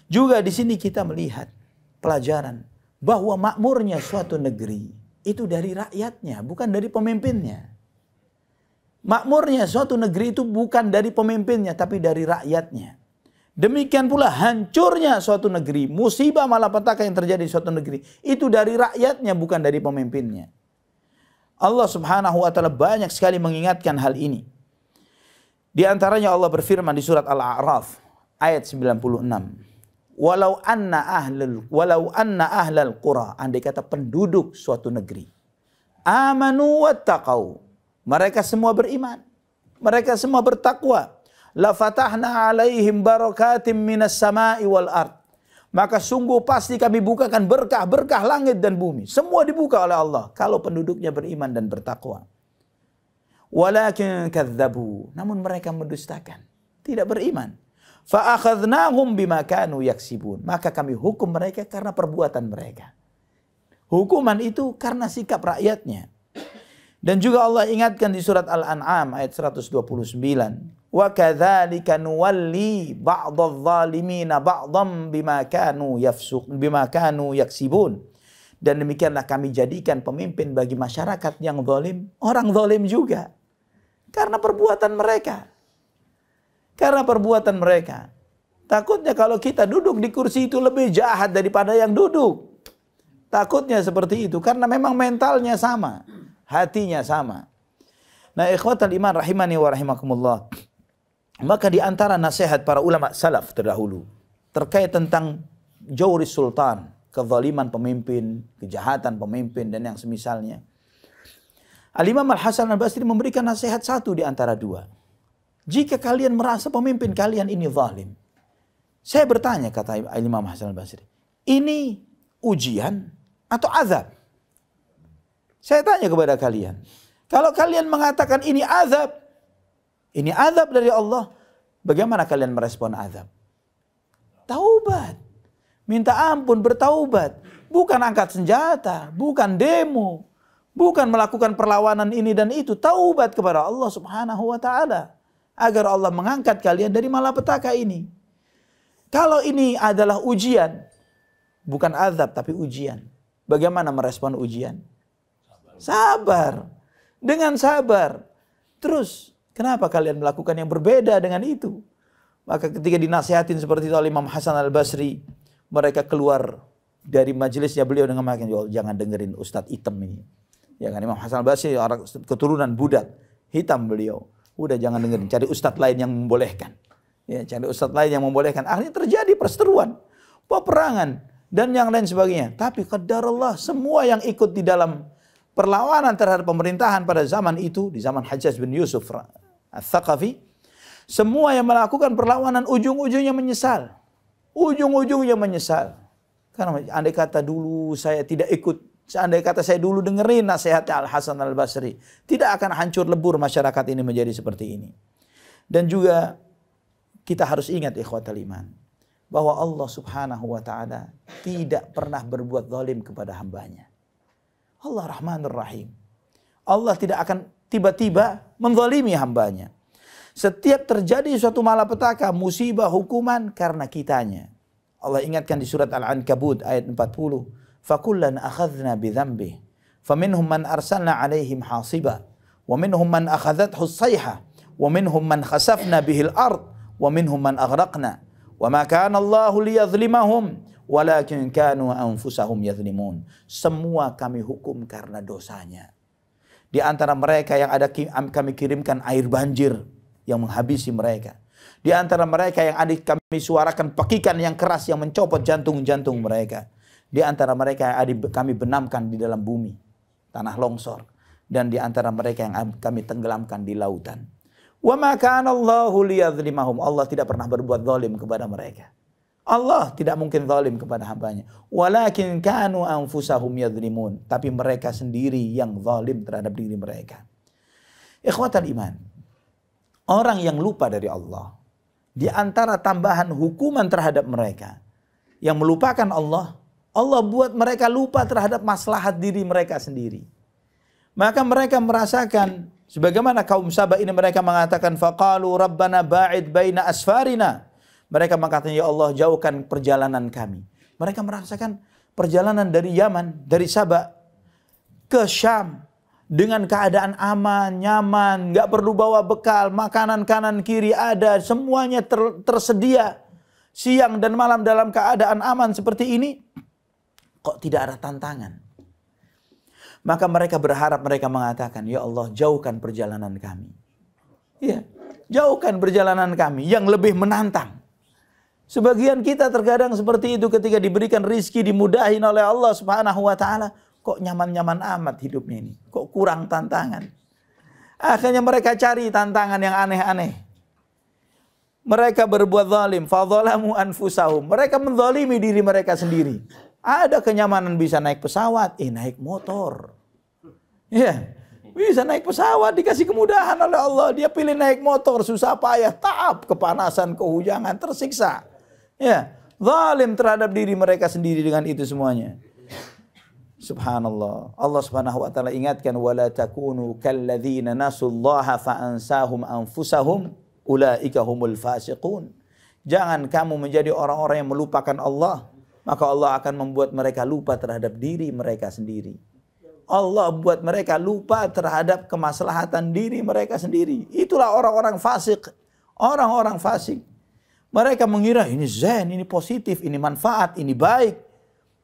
Juga di sini kita melihat pelajaran bahwa makmurnya suatu negeri itu dari rakyatnya, bukan dari pemimpinnya. Makmurnya suatu negeri itu bukan dari pemimpinnya, tapi dari rakyatnya. Demikian pula hancurnya suatu negeri, musibah malapetaka yang terjadi di suatu negeri, itu dari rakyatnya, bukan dari pemimpinnya. Allah Subhanahu wa taala banyak sekali mengingatkan hal ini. Di antaranya Allah berfirman di surat Al-A'raf ayat 96. Walau anna ahlal qura, andai kata penduduk suatu negeri, amanu wattaqau, mereka semua beriman, mereka semua bertakwa, la fatahna alaihim barakatim minas sama'i wal ard, maka sungguh pasti kami bukakan berkah-berkah langit dan bumi. Semua dibuka oleh Allah kalau penduduknya beriman dan bertakwa. Walakin kadzabu, namun mereka mendustakan, tidak beriman. Fa akhadnahum bima kanu yaksibun, maka kami hukum mereka karena perbuatan mereka. Hukuman itu karena sikap rakyatnya. Dan juga Allah ingatkan di surat Al-An'am ayat 129. Wa kadzalika nuwalli ba'dadh zalimina ba'dham bima kanu yaksibun. Dan demikianlah kami jadikan pemimpin bagi masyarakat yang zalim, orang zalim juga. Karena perbuatan mereka. Karena perbuatan mereka. Takutnya kalau kita duduk di kursi itu lebih jahat daripada yang duduk. Takutnya seperti itu karena memang mentalnya sama, hatinya sama. Nah, ikhwatal iman rahimani wa rahimakumullah. Maka di antara nasihat para ulama salaf terdahulu terkait tentang jawri sultan, kezaliman pemimpin, kejahatan pemimpin dan yang semisalnya. Al-Imam Al-Hasan Al-Basri memberikan nasihat satu di antara dua. Jika kalian merasa pemimpin kalian ini zalim, saya bertanya, kata Al-Imam Hasan Al-Basri, ini ujian atau azab? Saya tanya kepada kalian, kalau kalian mengatakan ini azab dari Allah, bagaimana kalian merespon azab? Taubat, minta ampun, bertaubat, bukan angkat senjata, bukan demo, bukan melakukan perlawanan ini dan itu. Taubat kepada Allah Subhanahu wa taala agar Allah mengangkat kalian dari malapetaka ini. Kalau ini adalah ujian, bukan azab tapi ujian, bagaimana merespon ujian? Sabar. Dengan sabar. Terus, kenapa kalian melakukan yang berbeda dengan itu? Maka ketika dinasihatin seperti itu oleh Imam Hasan Al-Basri, mereka keluar dari majelisnya beliau dengan mengatakan, jangan dengerin Ustadz hitam ini. Ya kan, Imam Hasan Al-Basri orang keturunan budak, hitam beliau. Udah jangan dengerin, cari Ustadz lain yang membolehkan. Ya, cari Ustadz lain yang membolehkan. Akhirnya terjadi perseteruan, peperangan, dan yang lain sebagainya. Tapi qadarullah, semua yang ikut di dalam perlawanan terhadap pemerintahan pada zaman itu, di zaman Hajjaj bin Yusuf Al-Thaqafi, semua yang melakukan perlawanan ujung-ujungnya menyesal. Ujung-ujungnya menyesal. Karena andai kata dulu saya tidak ikut, andai kata saya dulu dengerin nasihatnya Al-Hasan Al-Basri, tidak akan hancur lebur masyarakat ini menjadi seperti ini. Dan juga kita harus ingat ikhwatal iman, bahwa Allah Subhanahu wa taala tidak pernah berbuat zalim kepada hambanya. Allah Rahmanur Rahim. Allah tidak akan tiba-tiba menzalimi hambanya. Setiap terjadi suatu malapetaka, musibah, hukuman karena kitanya. Allah ingatkan di surat Al-Ankabut ayat 40. Fakullan akhadna bidhanbih. Faminhum man arsalna alaihim hasiba. Wa minhum man akhadathu as-sayha. Wa minhum man khasafna bihil ard. Wa minhum man aghraqna. Wa ma kana Allahu liyadhlimahum. Walakin kanu anfusahum yadhlimun. Semua kami hukum karena dosanya. Di antara mereka yang ada kami kirimkan air banjir yang menghabisi mereka. Di antara mereka yang ada kami suarakan pekikan yang keras yang mencopot jantung-jantung mereka. Di antara mereka yang ada kami benamkan di dalam bumi, tanah longsor. dan di antara mereka yang kami tenggelamkan di lautan. Wa ma kana Allahu liyadzlimahum. Allah tidak pernah berbuat zalim kepada mereka. Allah tidak mungkin zalim kepada hambanya. Walakin kanu anfusahum yadzlimun. Tapi mereka sendiri yang zalim terhadap diri mereka. Ikhwatal iman. Orang yang lupa dari Allah, di antara tambahan hukuman terhadap mereka, yang melupakan Allah, Allah buat mereka lupa terhadap maslahat diri mereka sendiri. Maka mereka merasakan, sebagaimana kaum Saba ini mereka mengatakan, faqalu rabbana ba'id baina asfarina. Mereka mengatakan, ya Allah jauhkan perjalanan kami. Mereka merasakan perjalanan dari Yaman, dari Saba ke Syam dengan keadaan aman, nyaman, nggak perlu bawa bekal, makanan kanan kiri ada, semuanya tersedia. Siang dan malam dalam keadaan aman seperti ini, kok tidak ada tantangan? Maka mereka berharap, mereka mengatakan, ya Allah jauhkan perjalanan kami. Ya, jauhkan perjalanan kami yang lebih menantang. Sebagian kita terkadang seperti itu ketika diberikan rizki, dimudahin oleh Allah Subhanahu wa ta'ala. Kok nyaman-nyaman amat hidupnya ini? Kok kurang tantangan? Akhirnya mereka cari tantangan yang aneh-aneh. Mereka berbuat zalim. Fadzalamu anfusahum. Mereka menzalimi diri mereka sendiri. Ada kenyamanan bisa naik pesawat. Naik motor. Ya, bisa naik pesawat, dikasih kemudahan oleh Allah. Dia pilih naik motor, susah payah, taab, kepanasan, kehujanan, tersiksa. Ya, zalim terhadap diri mereka sendiri dengan itu semuanya. Subhanallah. Allah Subhanahu wa taala ingatkan, wala takunu kalladzina nasullaha fa ansahum anfusahum ulaika humul fasiqun. Jangan kamu menjadi orang-orang yang melupakan Allah, maka Allah akan membuat mereka lupa terhadap diri mereka sendiri. Allah buat mereka lupa terhadap kemaslahatan diri mereka sendiri. Itulah orang-orang fasik. Orang-orang fasik. Mereka mengira ini zen, ini positif, ini manfaat, ini baik.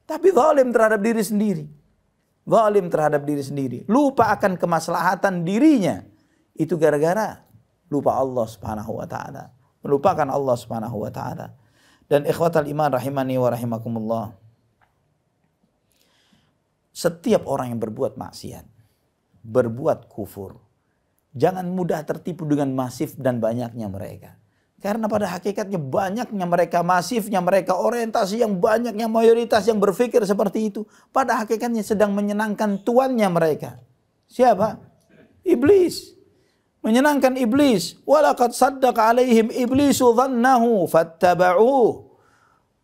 Tapi zalim terhadap diri sendiri. Zalim terhadap diri sendiri. Lupa akan kemaslahatan dirinya. Itu gara-gara lupa Allah Subhanahu wa ta'ala. Melupakan Allah Subhanahu wa ta'ala. Dan ikhwatal iman rahimani wa rahimakumullah. Setiap orang yang berbuat maksiat, berbuat kufur, jangan mudah tertipu dengan masif dan banyaknya mereka. Karena pada hakikatnya banyaknya mereka, masifnya mereka, orientasi yang banyaknya, mayoritas yang berpikir seperti itu, pada hakikatnya sedang menyenangkan tuannya mereka. Siapa? Iblis. Menyenangkan iblis. Walaqad saddaqa alaihim iblisu dhannahu fattaba'uh.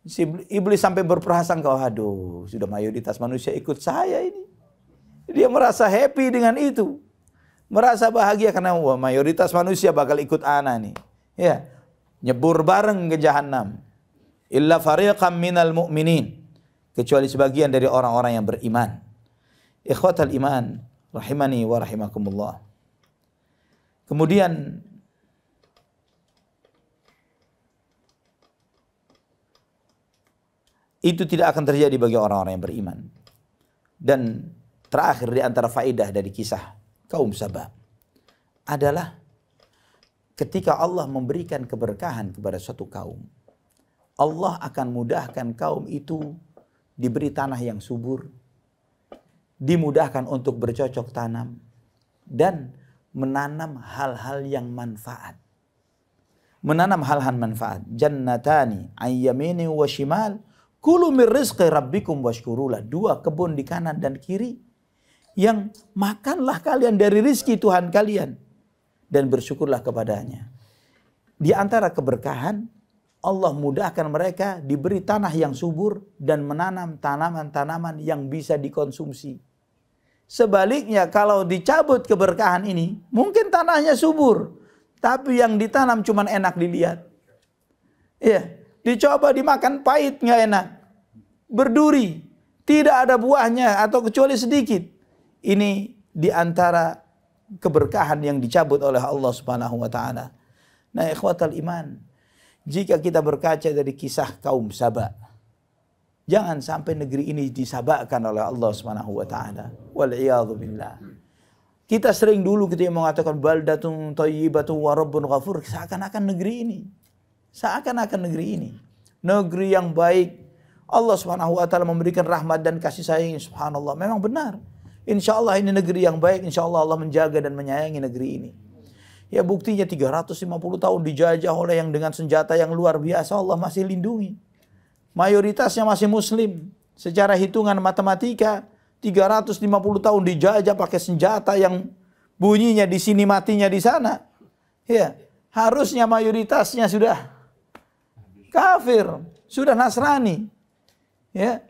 Si iblis sampai berprasangka, aduh, sudah mayoritas manusia ikut saya ini. Dia merasa happy dengan itu. Merasa bahagia karena mayoritas manusia bakal ikut ana nih. Ya, nyebur bareng ke jahanam. Illa fariqam minal mu'minin. Kecuali sebagian dari orang-orang yang beriman. Ikhwatal iman, rahimani wa rahimakumullah. Kemudian itu tidak akan terjadi bagi orang-orang yang beriman. Dan terakhir di antara faedah dari kisah kaum Saba adalah ketika Allah memberikan keberkahan kepada suatu kaum, Allah akan mudahkan kaum itu diberi tanah yang subur, dimudahkan untuk bercocok tanam, dan menanam hal-hal yang manfaat. Menanam hal-hal manfaat. Jannatani ayyamini wa shimal. Kulu min rizqi rabbikum washkurulah. Dua kebun di kanan dan kiri. Yang makanlah kalian dari rizki Tuhan kalian. Dan bersyukurlah kepadanya. Di antara keberkahan, Allah mudahkan mereka diberi tanah yang subur dan menanam tanaman-tanaman yang bisa dikonsumsi. Sebaliknya kalau dicabut keberkahan ini, mungkin tanahnya subur, tapi yang ditanam cuma enak dilihat. Ya, dicoba dimakan pahit nggak enak, berduri, tidak ada buahnya atau kecuali sedikit. Ini di antara keberkahan yang dicabut oleh Allah Subhanahu wa taala. Nah, ikhwatal iman, jika kita berkaca dari kisah kaum Saba, jangan sampai negeri ini disabakkan oleh Allah Subhanahu wa taala. Wal-iyadzu billah. Kita sering dulu kita mengatakan baldatun thayyibatun wa rabbun ghafur, seakan-akan negeri ini. Seakan-akan negeri ini negeri yang baik. Allah Subhanahu wa taala memberikan rahmat dan kasih sayang, subhanallah. Memang benar. Insya Allah ini negeri yang baik, insya Allah Allah menjaga dan menyayangi negeri ini. Ya buktinya 350 tahun dijajah oleh yang dengan senjata yang luar biasa, Allah masih lindungi. Mayoritasnya masih muslim. Secara hitungan matematika, 350 tahun dijajah pakai senjata yang bunyinya di sini matinya di sana. Ya, harusnya mayoritasnya sudah kafir, sudah Nasrani. Ya.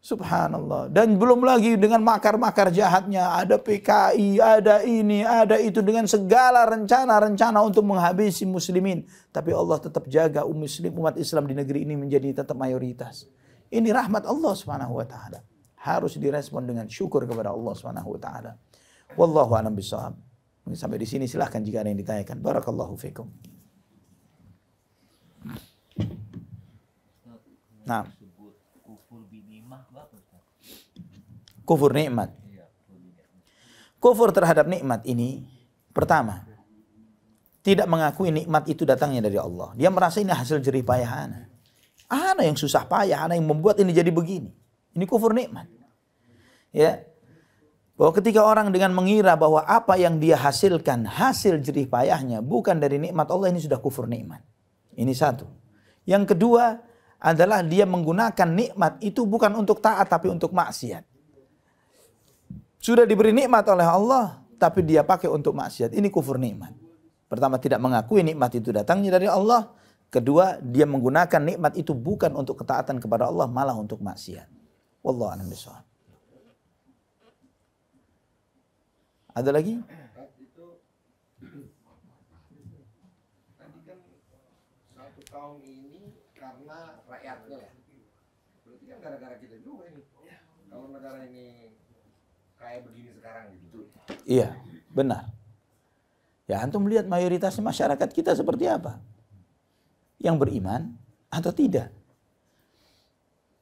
Subhanallah. Dan belum lagi dengan makar-makar jahatnya. Ada PKI, ada ini, ada itu. Dengan segala rencana-rencana untuk menghabisi muslimin. Tapi Allah tetap jaga umat Islam di negeri ini menjadi tetap mayoritas. Ini rahmat Allah subhanahu wa ta'ala. Harus direspon dengan syukur kepada Allah subhanahu wa ta'ala. Wallahu a'lam bishawab. Sampai di sini silahkan jika ada yang ditanyakan. Barakallahu fikum. Nah. Kufur nikmat. Kufur terhadap nikmat ini, pertama, tidak mengakui nikmat itu datangnya dari Allah. Dia merasa ini hasil jerih payah ana. Ana yang susah payah, ana yang membuat ini jadi begini. Ini kufur nikmat. Ya. Bahwa ketika orang dengan mengira bahwa apa yang dia hasilkan, hasil jerih payahnya bukan dari nikmat Allah, ini sudah kufur nikmat. Ini satu. Yang kedua adalah dia menggunakan nikmat itu bukan untuk taat tapi untuk maksiat. Sudah diberi nikmat oleh Allah, tapi dia pakai untuk maksiat. Ini kufur nikmat. Pertama, tidak mengakui nikmat itu datangnya dari Allah. Kedua, dia menggunakan nikmat itu bukan untuk ketaatan kepada Allah, malah untuk maksiat. Wallahu a'lam bishawab. Ada lagi? Itu tadi kan 1 tahun ini karena rakyatnya ya. Berarti kan gara-gara kita juga ini. Kalau negara ini kayak begini sekarang gitu. Iya, benar. Ya, antum lihat mayoritas masyarakat kita seperti apa? Yang beriman atau tidak?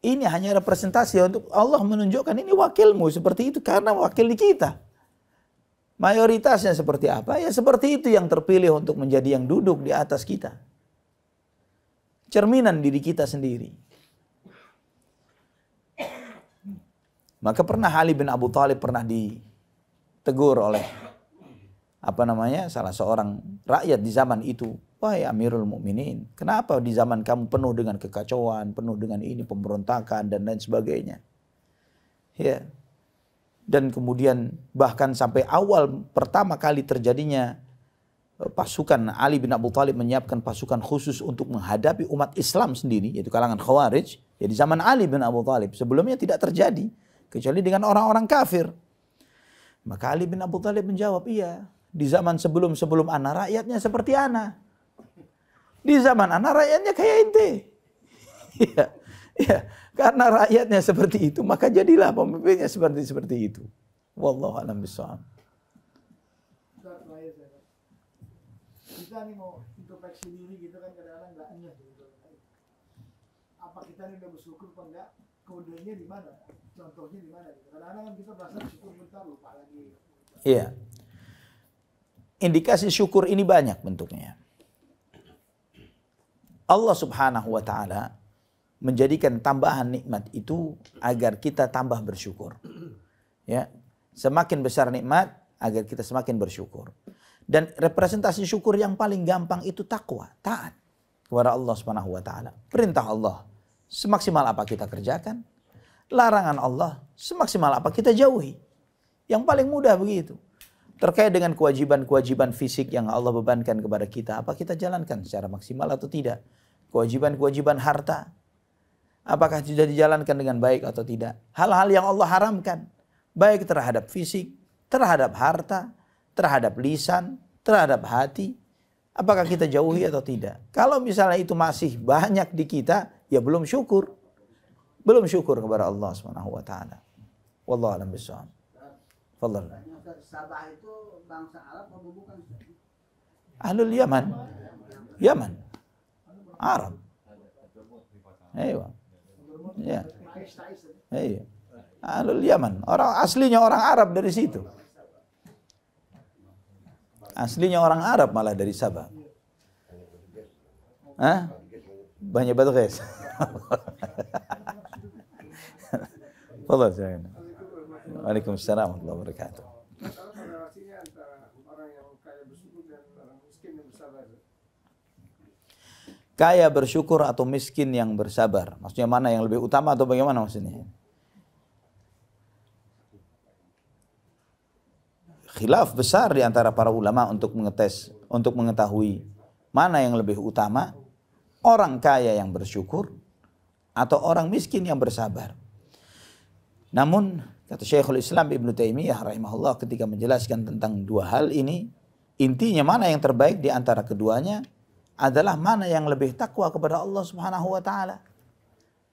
Ini hanya representasi untuk Allah menunjukkan ini wakilmu seperti itu karena wakil di kita. Mayoritasnya seperti apa? Ya seperti itu yang terpilih untuk menjadi yang duduk di atas kita. Cerminan diri kita sendiri. Maka pernah Ali bin Abu Thalib pernah ditegur oleh salah seorang rakyat di zaman itu. Wahai Amirul Mukminin, kenapa di zaman kamu penuh dengan kekacauan, penuh dengan ini pemberontakan dan lain sebagainya. Ya. Dan kemudian bahkan sampai awal pertama kali terjadinya pasukan Ali bin Abu Thalib menyiapkan pasukan khusus untuk menghadapi umat Islam sendiri, yaitu kalangan Khawarij. Ya di zaman Ali bin Abu Thalib sebelumnya tidak terjadi. Kecuali dengan orang-orang kafir. Maka Ali bin Abu Thalib menjawab, iya. Di zaman sebelum ana rakyatnya seperti ana. Di zaman ana rakyatnya kayak ente. Iya. Ya, karena rakyatnya seperti itu, maka jadilah pemimpinnya seperti itu. Wallahu a'lam bishawab. Kita nih mau introspeksi diri gitu kan kadang-kadang nggak nyeh gitu. Apa kita nih udah bersyukur apa enggak? Kodenya di mana? Contohnya di mana? Kadang-kadang kan kita merasa syukur bentar lupa lagi. Iya. Indikasi syukur ini banyak bentuknya. Allah subhanahu wa ta'ala menjadikan tambahan nikmat itu agar kita tambah bersyukur. Ya. Semakin besar nikmat agar kita semakin bersyukur. Dan representasi syukur yang paling gampang itu takwa, taat kepada Allah subhanahu wa ta'ala. Perintah Allah semaksimal apa kita kerjakan. Larangan Allah semaksimal apa kita jauhi. Yang paling mudah begitu. Terkait dengan kewajiban-kewajiban fisik yang Allah bebankan kepada kita. Apa kita jalankan secara maksimal atau tidak. Kewajiban-kewajiban harta. Apakah sudah dijalankan dengan baik atau tidak. Hal-hal yang Allah haramkan. Baik terhadap fisik, terhadap harta, terhadap lisan, terhadap hati. Apakah kita jauhi atau tidak. Kalau misalnya itu masih banyak di kita, ya belum syukur. Belum syukur kepada Allah Subhanahu wa taala. Wallahu a'lam bishawab. Fadhal. Sabah itu bangsa Arab atau bukan? Ahlul Yaman. Yaman. Arab. Ayo. Ya. Ayo. Ahlul Yaman. Orang aslinya orang Arab dari situ. Aslinya orang Arab malah dari Sabah. Hah? Banyak batu guys. Fadhal. Waalaikumsalam warahmatullahi wabarakatuh. Apa relasinya antara orang yang kaya bersyukur dan orang miskin yang bersabar? Kaya bersyukur atau miskin yang bersabar? Maksudnya mana yang lebih utama atau bagaimana maksudnya? Khilaf besar di antara para ulama untuk mengetahui mana yang lebih utama, orang kaya yang bersyukur atau orang miskin yang bersabar. Namun kata Syekhul Islam Ibnu Taimiyah rahimahullah ketika menjelaskan tentang dua hal ini, intinya mana yang terbaik di antara keduanya adalah mana yang lebih takwa kepada Allah Subhanahu wa taala.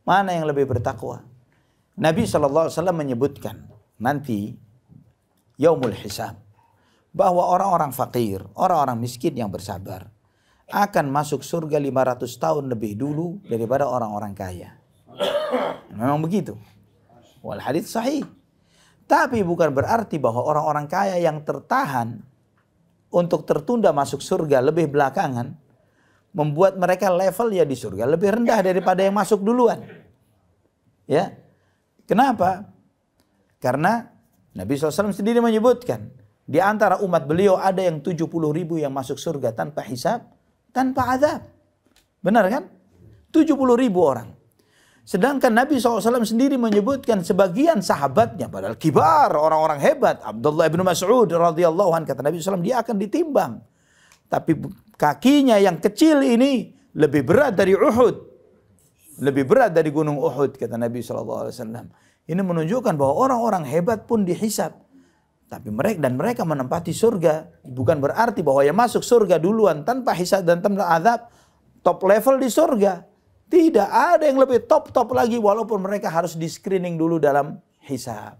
Mana yang lebih bertakwa. Nabi SAW menyebutkan nanti yaumul hisab bahwa orang-orang fakir, orang-orang miskin yang bersabar akan masuk surga 500 tahun lebih dulu daripada orang-orang kaya. Memang begitu. Wal hadits sahih. Tapi bukan berarti bahwa orang-orang kaya yang tertahan untuk tertunda masuk surga lebih belakangan membuat mereka levelnya di surga lebih rendah daripada yang masuk duluan. Ya. Kenapa? Karena Nabi SAW sendiri menyebutkan, di antara umat beliau ada yang 70.000 yang masuk surga tanpa hisab, tanpa azab. Benar kan? 70.000 orang. Sedangkan Nabi SAW sendiri menyebutkan sebagian sahabatnya, padahal kibar, orang-orang hebat. Abdullah bin Mas'ud radhiyallahu anhu, kata Nabi SAW, dia akan ditimbang. Tapi kakinya yang kecil ini lebih berat dari Uhud. Lebih berat dari gunung Uhud, kata Nabi SAW. Ini menunjukkan bahwa orang-orang hebat pun dihisab. Tapi mereka menempati surga. Bukan berarti bahwa yang masuk surga duluan tanpa hisab dan tanpa azab top level di surga. Tidak, ada yang lebih top lagi walaupun mereka harus di screening dulu dalam hisab.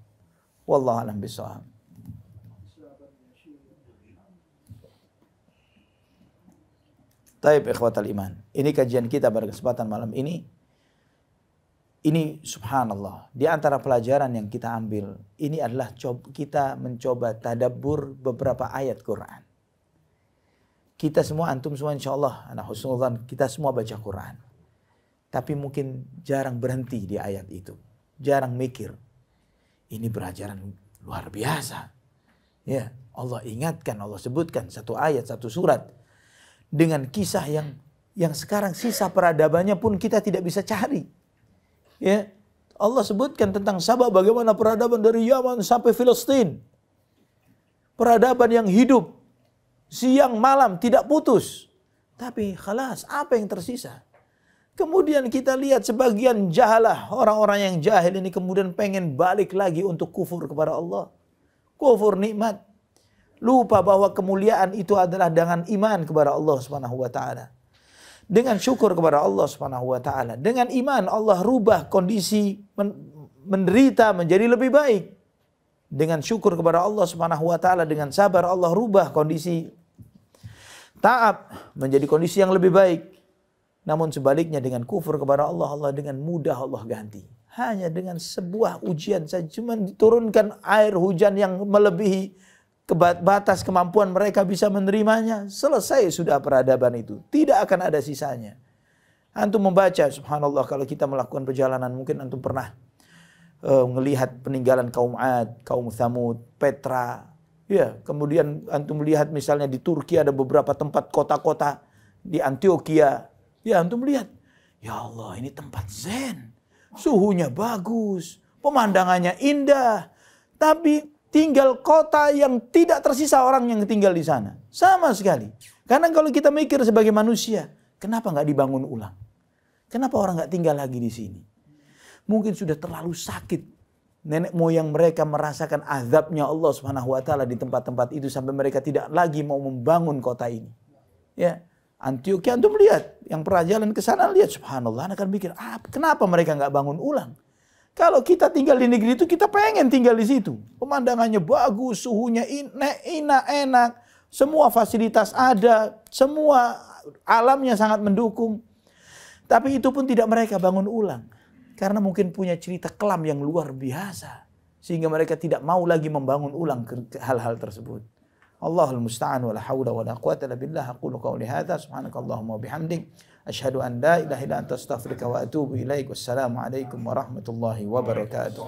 Wallahu a'lam bishawab. Taib ikhwatal iman. Ini kajian kita pada kesempatan malam ini. Ini subhanallah, di antara pelajaran yang kita ambil, ini adalah kita mencoba tadabbur beberapa ayat Quran. Kita semua, antum semua insyaAllah, anak husnuzan, kita semua baca Quran. Tapi mungkin jarang berhenti di ayat itu. Jarang mikir. Ini pelajaran luar biasa. Ya, Allah ingatkan, Allah sebutkan satu ayat, satu surat. Dengan kisah yang sekarang sisa peradabannya pun kita tidak bisa cari. Ya, Allah sebutkan tentang Sabah bagaimana peradaban dari Yaman sampai Filistin. Peradaban yang hidup siang malam tidak putus. Tapi khalas, apa yang tersisa? Kemudian kita lihat sebagian jahalah, orang-orang yang jahil ini kemudian pengen balik lagi untuk kufur kepada Allah. Kufur nikmat. Lupa bahwa kemuliaan itu adalah dengan iman kepada Allah Subhanahu wa taala. Dengan syukur kepada Allah Subhanahu wa taala. Dengan iman Allah rubah kondisi menderita menjadi lebih baik. Dengan syukur kepada Allah Subhanahu wa taala, dengan sabar Allah rubah kondisi taab menjadi kondisi yang lebih baik. Namun sebaliknya dengan kufur kepada Allah, Allah dengan mudah Allah ganti. Hanya dengan sebuah ujian saja, cuma diturunkan air hujan yang melebihi batas kemampuan mereka bisa menerimanya, selesai sudah peradaban itu. Tidak akan ada sisanya. Antum membaca, subhanallah, kalau kita melakukan perjalanan, mungkin antum pernah melihat peninggalan kaum Ad, kaum Thamud, Petra. Ya, kemudian antum melihat misalnya di Turki ada beberapa tempat kota-kota, di Antioquia. Ya, antum lihat, ya Allah, ini tempat zen. Suhunya bagus, pemandangannya indah. Tapi tinggal kota yang tidak tersisa orang yang tinggal di sana. Sama sekali. Karena kalau kita mikir sebagai manusia, kenapa nggak dibangun ulang? Kenapa orang nggak tinggal lagi di sini? Mungkin sudah terlalu sakit. Nenek moyang mereka merasakan azabnya Allah Subhanahu wa taala di tempat-tempat itu sampai mereka tidak lagi mau membangun kota ini. Ya, Antioquia antum lihat, yang perjalanan ke sana lihat, subhanallah, akan mikir, kenapa mereka nggak bangun ulang? Kalau kita tinggal di negeri itu, kita pengen tinggal di situ. Pemandangannya bagus, suhunya enak, semua fasilitas ada, semua alamnya sangat mendukung. Tapi itu pun tidak mereka bangun ulang. Karena mungkin punya cerita kelam yang luar biasa. Sehingga mereka tidak mau lagi membangun ulang hal-hal tersebut. Allahul musta'an wa la hawla wa la quwwata illa billah. Aqulu qawli hadza subhanakallahumma wa bihamdik asyhadu an la ilaha illa anta astaghfiruka wa atubu ilaik. Wassalamu alaikum warahmatullahi wabarakatuh.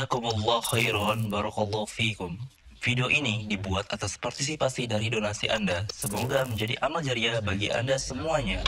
Jazakumullah khairan, barakallahu fikum. Video ini dibuat atas partisipasi dari donasi Anda. Semoga menjadi amal jariah bagi Anda semuanya.